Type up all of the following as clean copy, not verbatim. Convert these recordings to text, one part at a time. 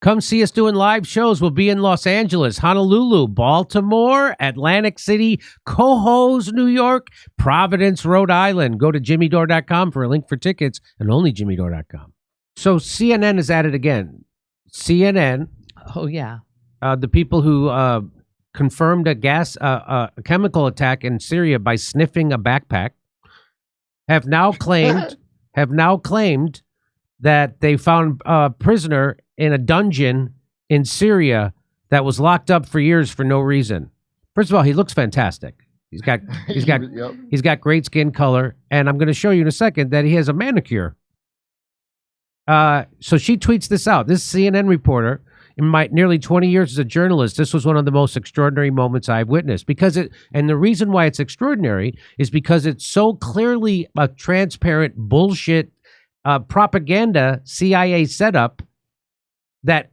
Come see us doing live shows. We'll be in Los Angeles, Honolulu, Baltimore, Atlantic City, Cohoes, New York, Providence, Rhode Island. Go to jimmydore.com for a link for tickets, and only jimmydore.com. So CNN is at it again. CNN. Oh, yeah. The people who confirmed a chemical attack in Syria by sniffing a backpack have now claimed that they found a prisoner in a dungeon in Syria that was locked up for years for no reason. First of all, he looks fantastic. He's got great skin color, and I'm going to show you in a second that he has a manicure. So she tweets this out. This CNN reporter, in my nearly 20 years as a journalist, this was one of the most extraordinary moments I've witnessed. And the reason why it's extraordinary is because it's so clearly a transparent bullshit propaganda CIA setup that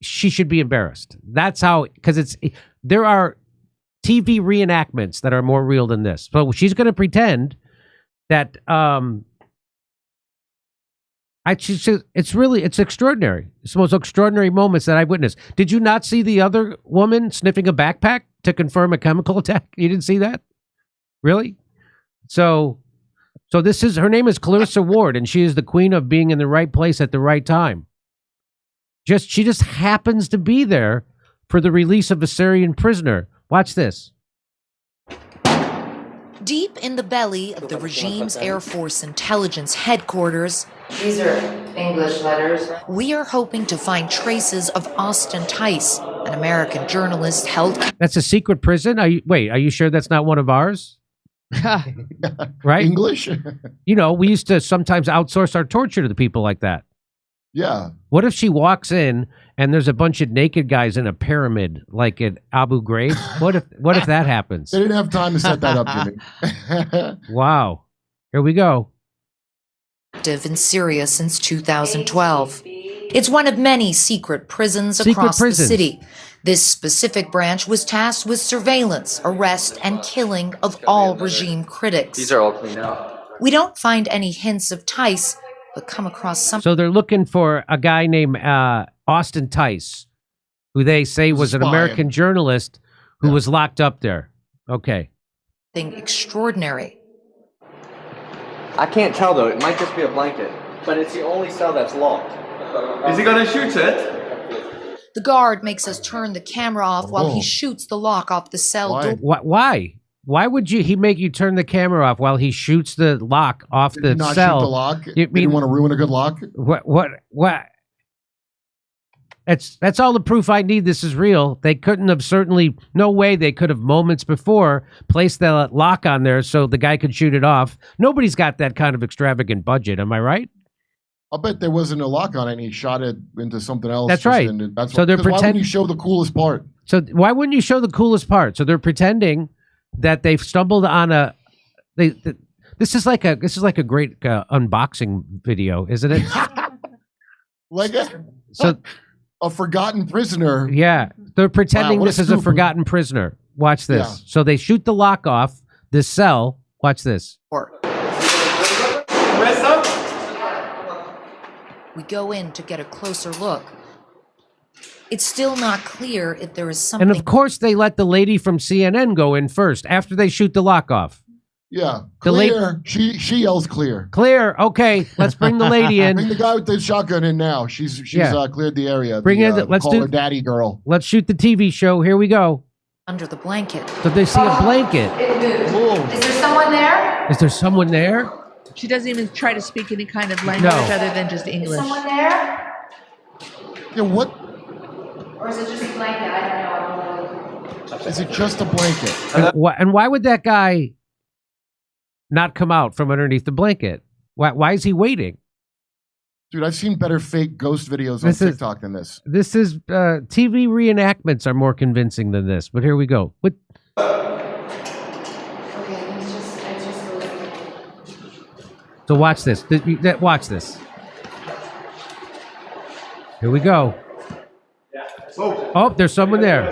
she should be embarrassed. That's how, because there are TV reenactments that are more real than this. So she's going to pretend that it's extraordinary. It's the most extraordinary moments that I've witnessed. Did you not see the other woman sniffing a backpack to confirm a chemical attack? You didn't see that? Really? So her name is Clarissa Ward, and she is the queen of being in the right place at the right time. She just happens to be there for the release of a Syrian prisoner. Watch this. Deep in the belly of the regime's Air Force intelligence headquarters, these are English letters. We are hoping to find traces of Austin Tice, an American journalist held. That's a secret prison? Are you sure that's not one of ours? Right? English? We used to sometimes outsource our torture to the people like that. Yeah. What if she walks in and there's a bunch of naked guys in a pyramid like at Abu Ghraib? What if that happens? They didn't have time to set that up, Jimmy. Wow. Here we go. Active in Syria since 2012. It's one of many secret prisons across the city. This specific branch was tasked with surveillance, arrest, and killing of all regime critics. These are all cleaned out. We don't find any hints of Tice, but come across some. So they're looking for a guy named Austin Tice, who they say was an American journalist who was locked up there. Okay. Something extraordinary. I can't tell though. It might just be a blanket, but it's the only cell that's locked. Is he gonna shoot it? The guard makes us turn the camera off while he shoots the lock off the cell door. Why? Why would he make you turn the camera off while he shoots the lock off the not cell? Shoot the lock? You didn't want to ruin a good lock? What? That's all the proof I need this is real. They couldn't have no way they could have moments before placed the lock on there so the guy could shoot it off. Nobody's got that kind of extravagant budget. Am I right? I'll bet there wasn't a lock on it and he shot it into something else. That's right. So they're pretending. Why wouldn't you show the coolest part? So why wouldn't you show the coolest part? So they're pretending that they've stumbled on this is like a great unboxing video, isn't it? Like a forgotten prisoner. Yeah, they're pretending this is a forgotten prisoner. Watch this. Yeah. So they shoot the lock off this cell. Watch this. We go in to get a closer look. It's still not clear if there is something. And of course, they let the lady from CNN go in first after they shoot the lock off. Yeah, clear. She yells clear. Clear. Okay, let's bring the lady in. Bring the guy with the shotgun in now. She's cleared the area. Bring let's call her daddy girl. Let's shoot the TV show. Here we go. Under the blanket. So they see a blanket. Is there someone there? Is there someone there? She doesn't even try to speak any kind of language other than just English. Is someone there? Yeah, what? Or is it just a blanket? I don't know. Is it just a blanket? And why would that guy not come out from underneath the blanket? Why is he waiting? Dude, I've seen better fake ghost videos on TikTok than this. This is TV reenactments are more convincing than this. But here we go. What? So watch this. Watch this. Here we go. Oh, there's someone there.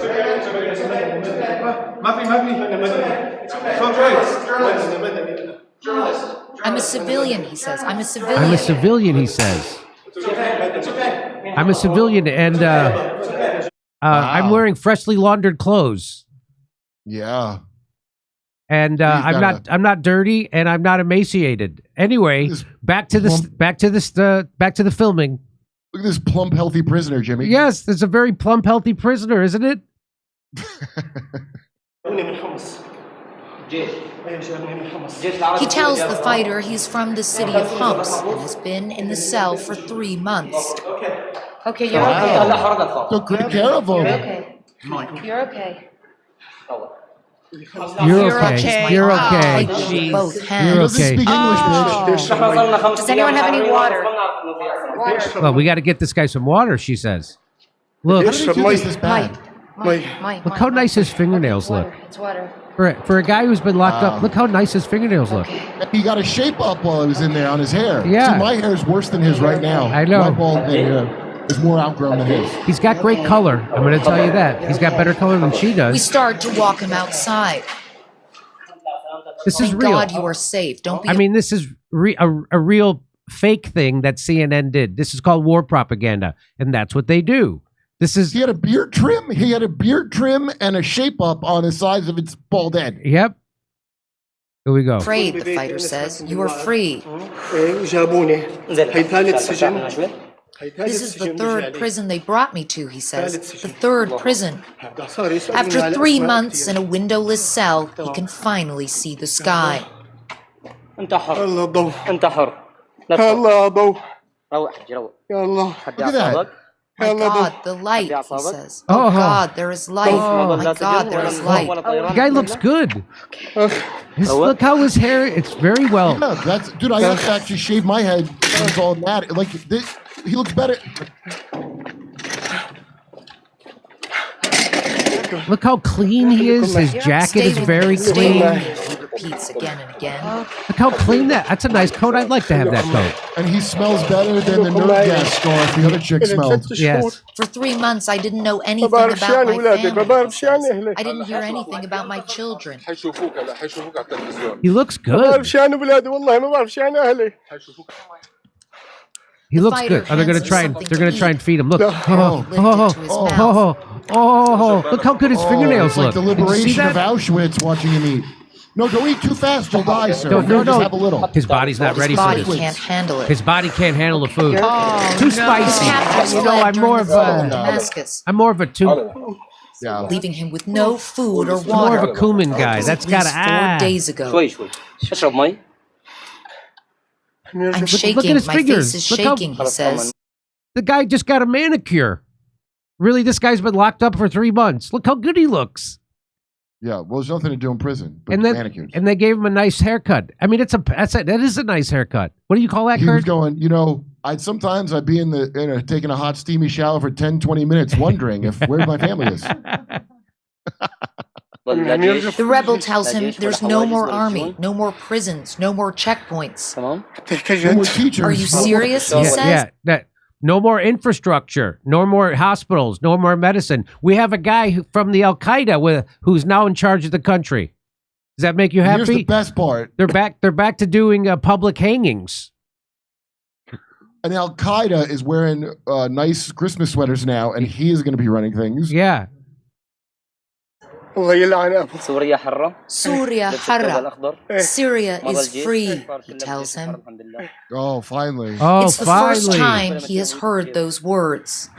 I'm a civilian, he says. I'm a civilian. I'm a civilian, he says. I'm a civilian, and I'm wearing freshly laundered clothes. Yeah. And I'm not dirty, and I'm not emaciated. Anyway, back to the filming. Look at this plump, healthy prisoner, Jimmy. Yes, there's a very plump, healthy prisoner, isn't it? He tells the fighter he's from the city of Homs and has been in the cell for 3 months. Okay, you're okay. Took good care of him. You're okay. You're okay. You're okay. With both He hands. doesn't speak English, bitch. Does anyone have any water? Well, we got to get this guy some water, she says. Look, How did he do this bad? Mike, look how nice his fingernails look. It's water. For a guy who's been locked up, look how nice his fingernails look. He got a shape up while he was in there on his hair. Yeah. See, my hair is worse than his right now. I know. My bald head is more outgrown than his. He's got great color. I'm going to tell you that. He's got better color than she We does. start to walk him outside. This is Thank real. God you are safe. Don't be. I mean, this is a real fake thing that CNN did. This is called war propaganda, and that's what they do. This is He had a beard trim. He had a beard trim and a shape up on the sides of its bald head. Yep. Here we go. afraid, the fighter says. You are free. This is the third prison they brought me to, he says. The third prison. After 3 months in a windowless cell, he can finally see the sky. Look at that. My God, the light, he says. Oh. Oh God, there is light. Oh my God, there is light. The guy looks good. Look how his hair, it's very well. Yeah, that's dude. I have to actually shave my head. It's all that. Like this, he looks better. Look how clean he is. His jacket is very clean. He repeats again and again. Look how clean that's a nice coat. I'd like to have that coat. And he smells better than the nerve gas scarf the other chick smelled. Yes. For 3 months, I didn't know anything about my family. He says. I didn't hear anything about my children. He looks good. He looks good. Oh, they're gonna try and feed him. Look. Oh, look how good his fingernails It's like look. the Did you see liberation of that? Auschwitz watching him eat. No, don't eat too fast. You'll die, sir. No. Just have a little. His body's not ready His for body this. can't handle it. His body can't handle the food. Oh, Too no. spicy. Captors You know, fled I'm during more the of fall of a, Damascus, I'm more of a two, Yeah. leaving him with no food or more of a water. cumin guy. That's At least gotta 4 days ago. I'm Look at shaking. his My fingers. face is Look how- shaking, he says. The guy just got a manicure. Really, this guy's been locked up for 3 months. Look how good he looks. Yeah. Well, there's nothing to do in prison but And then, manicures. and they gave him a nice haircut. I mean, that is a nice haircut. What do you call that, He was Kurt? going, I'd be taking a hot steamy shower for 10, 20 minutes wondering where my family is. The rebel tells him there's no more army, no more prisons, no more checkpoints. No more teachers. Are you serious? He Yeah, says. no more infrastructure, no more hospitals, no more medicine. We have a guy from the Al Qaeda who's now in charge of the country. Does that make you Here's the happy? best part. They're back to doing public hangings. And Al Qaeda is wearing nice Christmas sweaters now, and he is going to be running things. Yeah. Surya Harra. Syria is free, he tells him. Oh, finally. Oh, It's the finally. first time he has heard those words.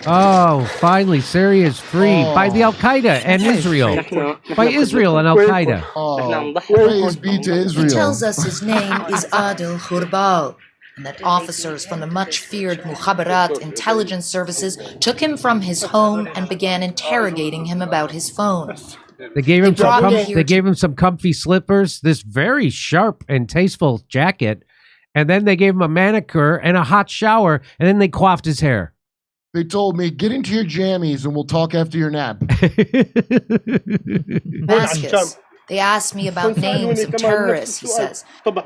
Oh, finally, Syria is free by the Al Qaeda and Israel. By Israel and Al Qaeda. Oh, praise be to He Israel. tells us his name is Adil Hurbal, and that officers from the much-feared Mukhabarat intelligence services took him from his home and began interrogating him about his phone. They gave him brought him here they gave him some comfy slippers, this very sharp and tasteful jacket, and then they gave him a manicure and a hot shower, and then they coiffed his hair. They told me, get into your jammies and we'll talk after your nap. Damascus. They asked me about names of terrorists, he says. Did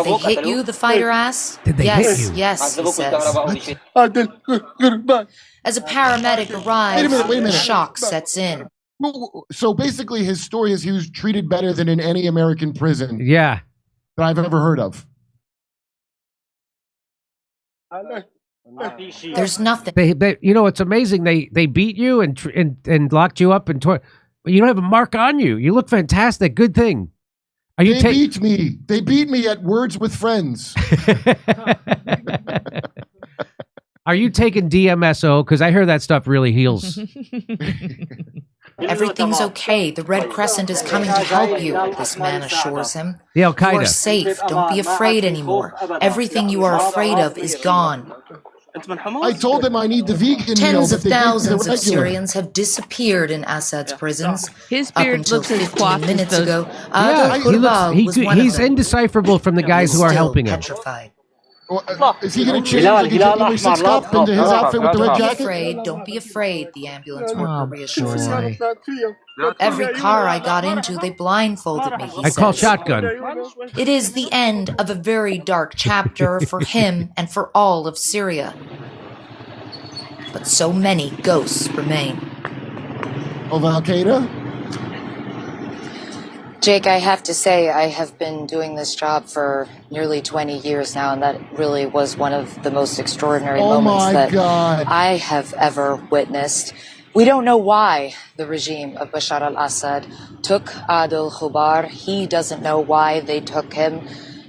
they hit you, the fighter asks. Did they yes, hit you? yes, he says. As a paramedic arrives, Wait a minute. shock sets in. So basically, his story is he was treated better than in any American prison Yeah. that I've ever heard of. There's nothing. They you know, it's amazing. They beat you and locked you up and you don't have a mark on you. You look fantastic. Good thing. Are you They beat me. They beat me at Words with Friends. Are you taking DMSO? Because I hear that stuff really heals. Everything's okay. The Red Crescent is coming to help you, this man assures him. The Al Qaeda. You are safe. Don't be afraid anymore. Everything you are afraid of is gone. I told them I need the vegan meal. Tens but of they gave me the thousands of regular. Syrians have disappeared in Assad's prisons. His Up beard until looks as 15 coiffed as minutes those- ago, Yeah, Adel Hurbal was one of he's them. indecipherable from the guys who are Still helping him. petrified. Is he going to change like he did when he sixed up into his outfit with the red Don't be jacket? afraid. Don't be afraid, the ambulance Oh, worker reassures him. boy. Every car I got into, they blindfolded me, he I call says. shotgun. It is the end of a very dark chapter for him and for all of Syria. But so many ghosts remain. Of Al Qaeda? Jake, I have to say, I have been doing this job for nearly 20 years now, and that really was one of the most extraordinary Oh moments my that God. I have ever witnessed. We don't know why the regime of Bashar al-Assad took Adel Hubar. He doesn't know why they took him.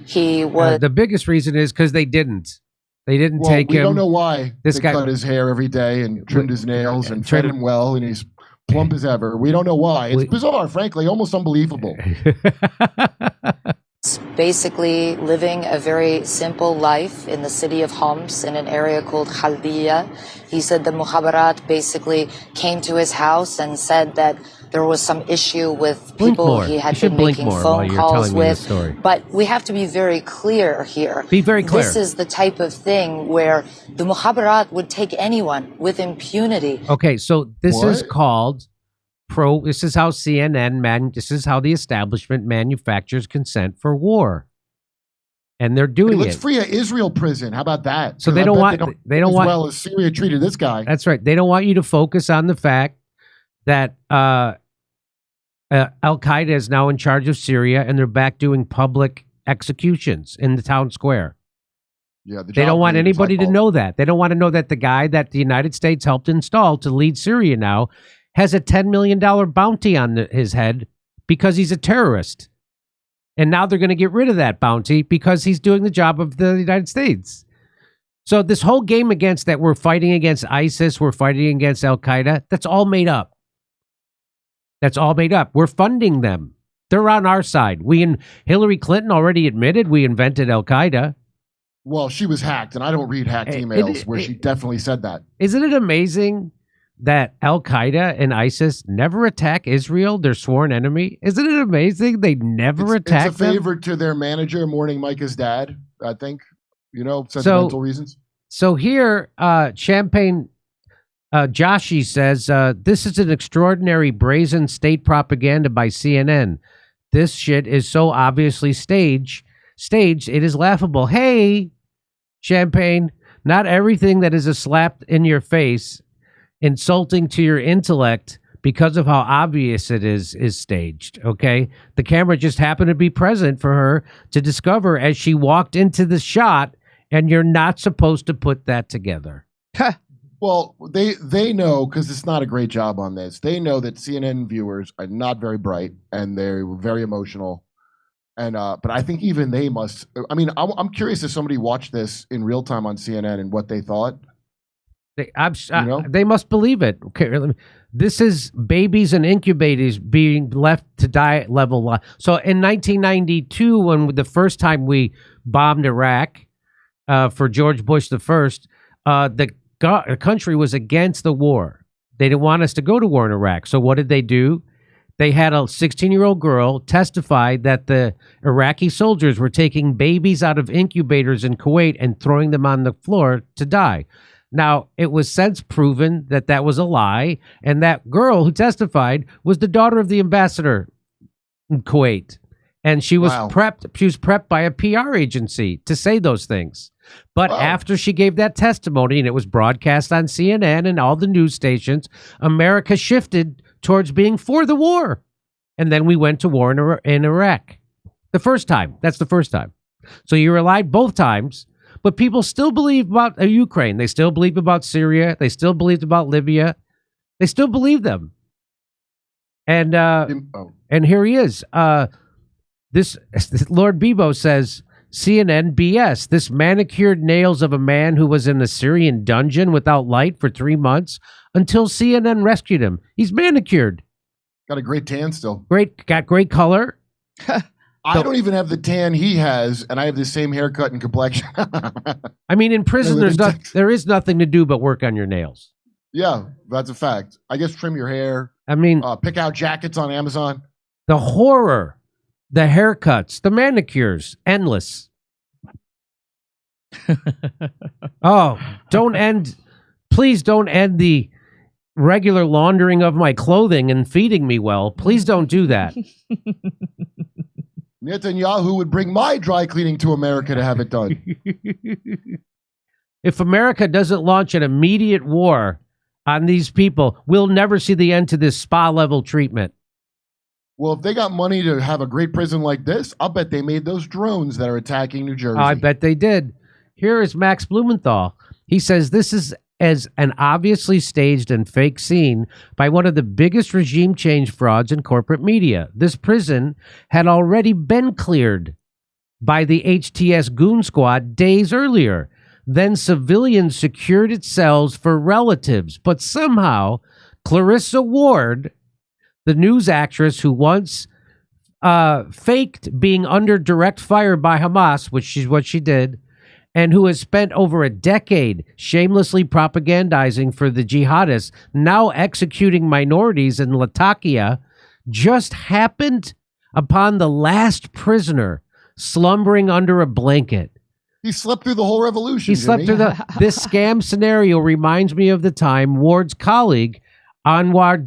He was... The biggest reason is because they didn't. They didn't Well, take we him. don't know why. This They guy- cut his hair every day and trimmed his nails and Trimmed- fed him well, and he's plump as ever. We don't know why. It's We- bizarre, frankly, almost unbelievable. basically living a very simple life in the city of Homs in an area called Khaldiya. He said the Mukhabarat basically came to his house and said that there was some issue with Blink people more. he You had should been blink making more while phone you're calls telling me this with. story. But we have to be very clear here. Be very clear. This is the type of thing where the Mukhabarat would take anyone with impunity. Okay, so this is What? called this is how this is how the establishment manufactures consent for war. And they're Hey, doing let's it. free an Israel prison. How about that? So they 'Cause I don't bet want- they don't as want- well as Syria treated this guy. That's right. They don't want you to focus on the fact that Al Qaeda is now in charge of Syria and they're back doing public executions in the town square. Yeah, the They job don't want created anybody to cycle. know that. They don't want to know that the guy that the United States helped install to lead Syria now has a $10 million bounty on his head because he's a terrorist. And now they're going to get rid of that bounty because he's doing the job of the United States. So this whole game against that we're fighting against ISIS, we're fighting against Al Qaeda, that's all made up. That's all made up. We're funding them. They're on our side. Hillary Clinton already admitted we invented Al Qaeda. Well, she was hacked, and I don't read hacked emails where she definitely said that. Isn't it amazing that Al Qaeda and ISIS never attack Israel, their sworn enemy? Isn't it amazing they never attack It's a them? favor to their manager, Morning Micah's dad, I think. Sentimental reasons. So here, Champagne Joshi says, this is an extraordinary brazen state propaganda by CNN. This shit is so obviously staged, it is laughable. Hey, Champagne, not everything that is a slap in your face, insulting to your intellect because of how obvious it is staged, okay? The camera just happened to be present for her to discover as she walked into the shot, and you're not supposed to put that together. Well, they know, because it's not a great job on this. They know that CNN viewers are not very bright, and they're very emotional. And but I think even they must. I mean, I'm curious if somebody watched this in real time on CNN and what they thought. They must believe it. Okay, this is babies and incubators being left to die at level. So in 1992, when the first time we bombed Iraq for George Bush the first, the country was against the war. They didn't want us to go to war in Iraq. So what did they do? They had a 16-year-old girl testify that the Iraqi soldiers were taking babies out of incubators in Kuwait and throwing them on the floor to die. Now, it was since proven that that was a lie, and that girl who testified was the daughter of the ambassador in Kuwait. And she was prepped. She was prepped by a PR agency to say those things. But after she gave that testimony, and it was broadcast on CNN and all the news stations, America shifted towards being for the war. And then we went to war in Iraq. The first time. That's the first time. So you were lied both times. But people still believe about Ukraine. They still believe about Syria. They still believed about Libya. They still believe them. And here he is. This Lord Bebo says, CNN BS. This manicured nails of a man who was in a Syrian dungeon without light for 3 months until CNN rescued him. He's manicured. Got a great tan still. Got great color. I don't even have the tan he has, and I have the same haircut and complexion. I mean, in prison, there is nothing to do but work on your nails. Yeah, that's a fact. I guess trim your hair. I mean, pick out jackets on Amazon. The horror, the haircuts, the manicures, endless. Oh, please don't end the regular laundering of my clothing and feeding me well. Please don't do that. Netanyahu would bring my dry cleaning to America to have it done. If America doesn't launch an immediate war on these people, we'll never see the end to this spa-level treatment. Well, if they got money to have a great prison like this, I'll bet they made those drones that are attacking New Jersey. I bet they did. Here is Max Blumenthal. He says this is as an obviously staged and fake scene by one of the biggest regime change frauds in corporate media. This prison had already been cleared by the HTS Goon Squad days earlier. Then civilians secured its cells for relatives, but somehow Clarissa Ward, the news actress who once faked being under direct fire by Hamas, which is what she did, and who has spent over a decade shamelessly propagandizing for the jihadists, now executing minorities in Latakia, just happened upon the last prisoner slumbering under a blanket. He slept through the whole revolution. He slept through this scam scenario reminds me of the time Ward's colleague, Arwa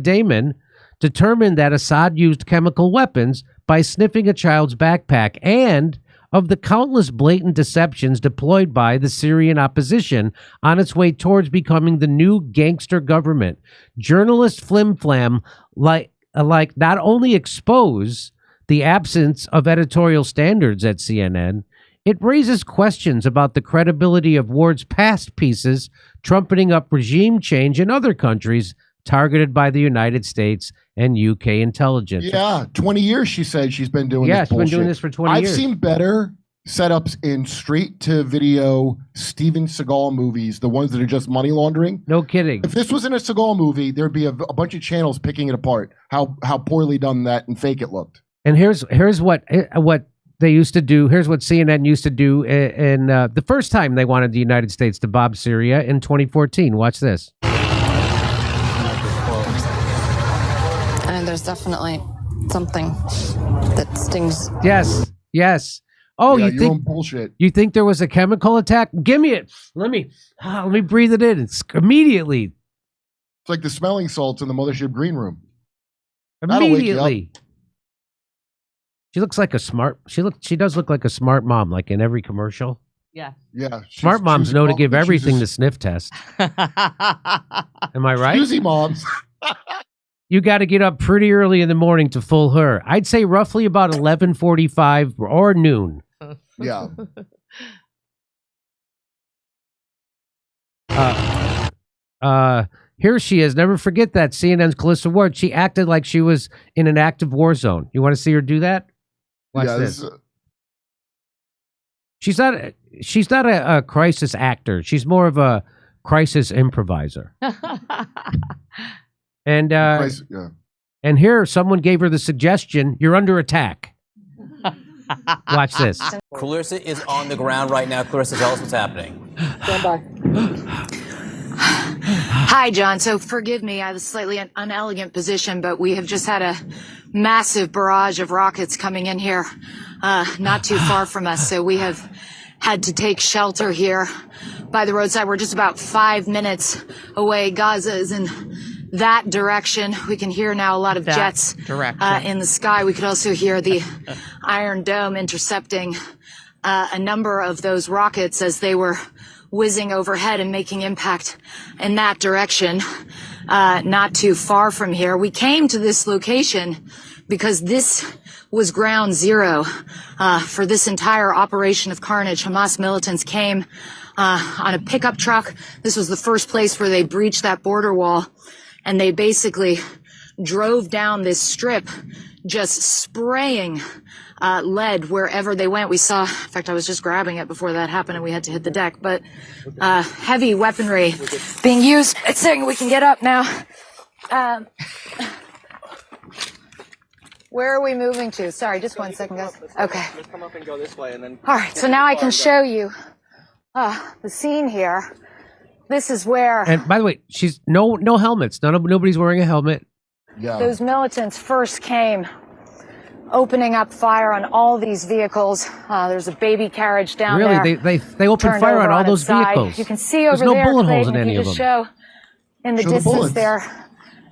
Damon, determined that Assad used chemical weapons by sniffing a child's backpack, and of the countless blatant deceptions deployed by the Syrian opposition on its way towards becoming the new gangster government. Journalist flim-flam like not only expose the absence of editorial standards at CNN, it raises questions about the credibility of Ward's past pieces trumpeting up regime change in other countries targeted by the United States and UK intelligence. Yeah, 20 years she said she's been doing this bullshit. Yeah, she's been doing this for 20 years. I've seen better setups in straight-to-video Steven Seagal movies, the ones that are just money laundering. No kidding. If this was in a Seagal movie, there'd be a bunch of channels picking it apart, how poorly done that and fake it looked. And here's what they used to do. Here's what CNN used to do in the first time they wanted the United States to bomb Syria in 2014. Watch this. And there's definitely something that stings. Yes. Oh, yeah, you think bullshit? You think there was a chemical attack? Give me it. Let me breathe it in. It's immediately. It's like the smelling salts in the mothership green room. Immediately. She looks like a smart. She does look like a smart mom, like in every commercial. Yeah. Yeah. Smart moms know to give everything the sniff test. Am I right? Excuse moms. You got to get up pretty early in the morning to fool her. I'd say roughly about 11:45 or noon. Yeah. Here she is. Never forget that. CNN's Calissa Ward. She acted like she was in an active war zone. You want to see her do that? Watch this. She's not a crisis actor. She's more of a crisis improviser. And and here someone gave her the suggestion, you're under attack. Watch this. Clarissa is on the ground right now. Clarissa, tell us what's happening. Stand by. Hi, John. So forgive me, I have a slightly unelegant position, but we have just had a massive barrage of rockets coming in here, not too far from us. So we have had to take shelter here by the roadside. We're just about 5 minutes away. Gaza is in that direction. We can hear now a lot of jets in the sky. We could also hear the Iron Dome intercepting a number of those rockets as they were whizzing overhead and making impact in that direction, not too far from here. We came to this location because this was ground zero for this entire operation of carnage. Hamas militants came on a pickup truck. This was the first place where they breached that border wall, and they basically drove down this strip, just spraying lead wherever they went. We saw, in fact, I was just grabbing it before that happened and we had to hit the deck, but heavy weaponry being used. It's saying we can get up now. Where are we moving to? Sorry, just one second, guys. Okay. Let's come up and go this way, and then. All right, so now I can show you the scene here. This is where. And by the way, she's no helmets. Nobody's wearing a helmet. Yeah. Those militants first came, opening up fire on all these vehicles. There's a baby carriage down there. Really, they opened fire on all those vehicles. You can see over There's no there, bullet holes Clayton, in any if of you them. just show in the distance there.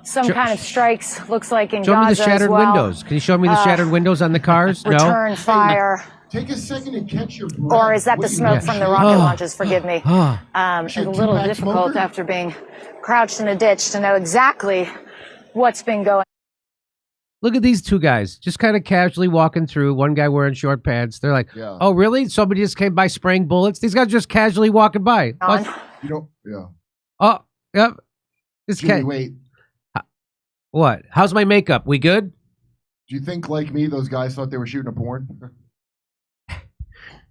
Some kind of strikes, looks like in Gaza Show me the shattered as well. windows. Can you show me the shattered windows on the cars? Return fire. Take a second and catch your breath. Or is that the smoke from the rocket launches? Forgive me. It's a little two-pack difficult smoker? after being crouched in a ditch to know exactly what's been going. Look at these two guys, just kind of casually walking through. One guy wearing short pants. They're like, "Oh, really? Somebody just came by spraying bullets." These guys just casually walking by. You don't. Yeah. Oh, yep. This Jimmy, guy. wait. What? How's my makeup? We good? Do you think, like me, those guys thought they were shooting a porn?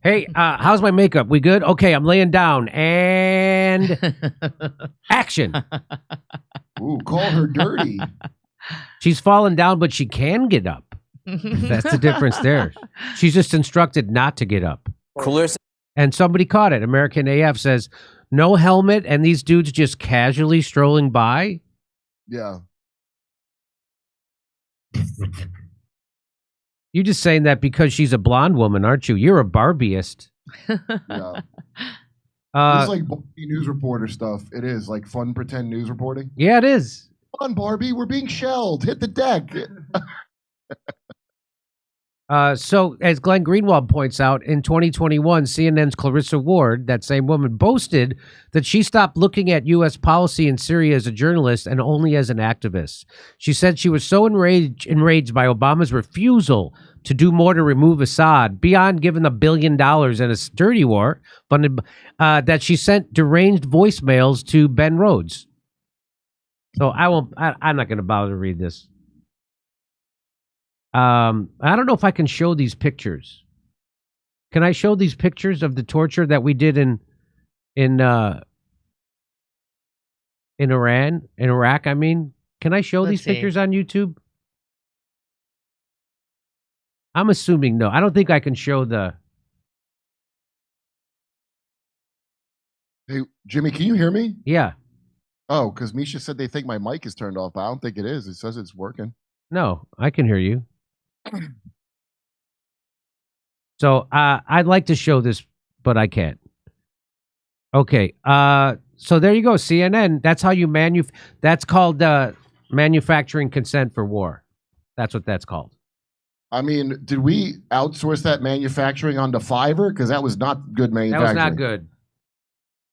Hey, how's my makeup? We good? Okay, I'm laying down and action. Ooh, call her dirty. She's fallen down, but she can get up. That's the difference there. She's just instructed not to get up. Coolers. And somebody caught it. American AF says, no helmet, and these dudes just casually strolling by. Yeah. You're just saying that because she's a blonde woman, aren't you? You're a Barbieist. Yeah. It's like news reporter stuff. It is like fun pretend news reporting. Yeah, it is. Come on, Barbie, we're being shelled. Hit the deck. So, as Glenn Greenwald points out, in 2021, CNN's Clarissa Ward, that same woman, boasted that she stopped looking at U.S. policy in Syria as a journalist and only as an activist. She said she was so enraged by Obama's refusal to do more to remove Assad, beyond giving $1 billion in a security war, funded, that she sent deranged voicemails to Ben Rhodes. So I'm not going to bother to read this. I don't know if I can show these pictures. Can I show these pictures of the torture that we did in Iran, in Iraq? I mean, can I show these pictures on YouTube? I'm assuming no. I don't think I can show the. Hey, Jimmy, can you hear me? Yeah. Oh, because Misha said they think my mic is turned off, but I don't think it is. It says it's working. No, I can hear you. So I'd like to show this, but I can't. Okay. So there you go. CNN. That's how you that's called manufacturing consent for war. That's what that's called. I mean, did we outsource that manufacturing onto Fiverr? Because that was not good manufacturing. That was not good.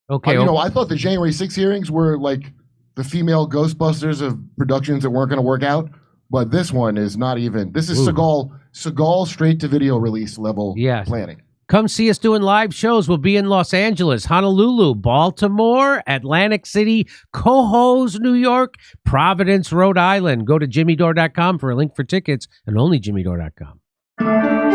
Okay. I thought the January 6 hearings were like the female Ghostbusters of productions that weren't going to work out. But this one is not even. This is Seagal straight to video release level planning. Come see us doing live shows. We'll be in Los Angeles, Honolulu, Baltimore, Atlantic City, Cohoes, New York, Providence, Rhode Island. Go to jimmydore.com for a link for tickets, and only jimmydore.com.